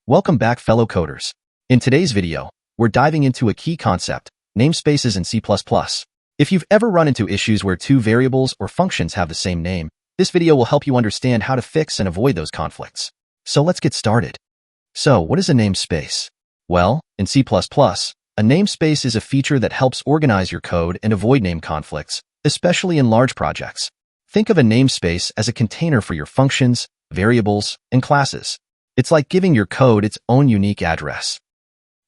Welcome back, fellow coders. In today's video, we're diving into a key concept, namespaces in C++. If you've ever run into issues where two variables or functions have the same name, this video will help you understand how to fix and avoid those conflicts. So let's get started. So, what is a namespace? Well, in C++, a namespace is a feature that helps organize your code and avoid name conflicts, especially in large projects. Think of a namespace as a container for your functions, variables, and classes. It's like giving your code its own unique address.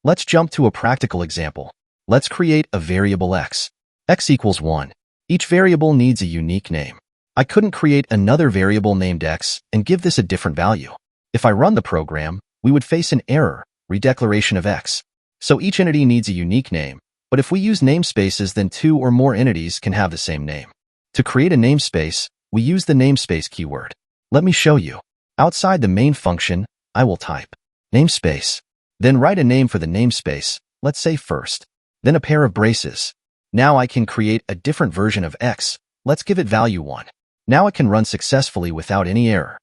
Let's jump to a practical example. Let's create a variable x. X equals 1. Each variable needs a unique name. I couldn't create another variable named x and give this a different value. If I run the program, we would face an error, redeclaration of x. So each entity needs a unique name, but if we use namespaces, then two or more entities can have the same name. To create a namespace, we use the namespace keyword. Let me show you. Outside the main function, I will type namespace, then write a name for the namespace, let's say first, then a pair of braces. Now I can create a different version of x, let's give it value 1. Now it can run successfully without any error.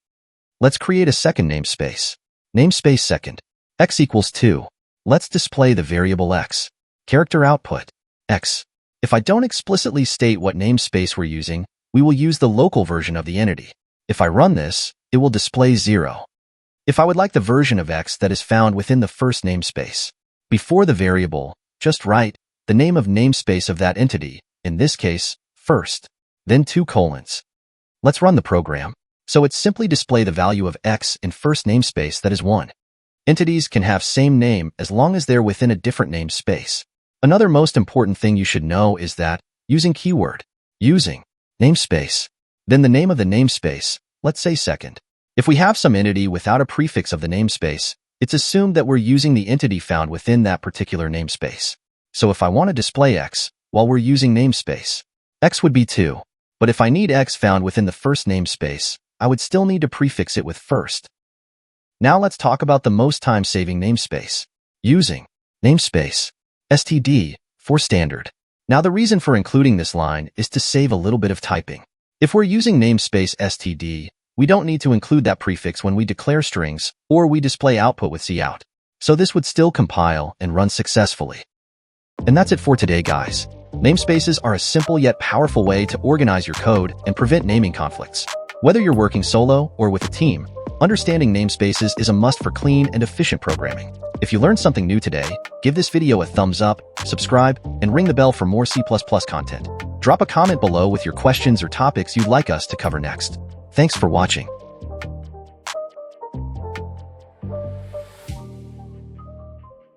Let's create a second namespace. Namespace second, x equals 2. Let's display the variable x. Character output, x. If I don't explicitly state what namespace we're using, we will use the local version of the entity. If I run this, it will display 0. If I would like the version of x that is found within the first namespace, before the variable, just write the name of namespace of that entity, in this case, first, then 2 colons. Let's run the program. So it simply display the value of x in first namespace, that is 1. Entities can have same name as long as they're within a different namespace. Another most important thing you should know is that, using keyword, using namespace, then the name of the namespace, let's say second. If we have some entity without a prefix of the namespace, it's assumed that we're using the entity found within that particular namespace. So if I want to display x while we're using namespace, x would be 2. But if I need x found within the first namespace, I would still need to prefix it with first. Now let's talk about the most time-saving namespace. Using namespace, std, for standard. Now the reason for including this line is to save a little bit of typing. If we're using namespace std, we don't need to include that prefix when we declare strings or we display output with cout. So this would still compile and run successfully. And that's it for today, guys. Namespaces are a simple yet powerful way to organize your code and prevent naming conflicts. Whether you're working solo or with a team, understanding namespaces is a must for clean and efficient programming. If you learned something new today, give this video a thumbs up, subscribe, and ring the bell for more C++ content. Drop a comment below with your questions or topics you'd like us to cover next. Thanks for watching.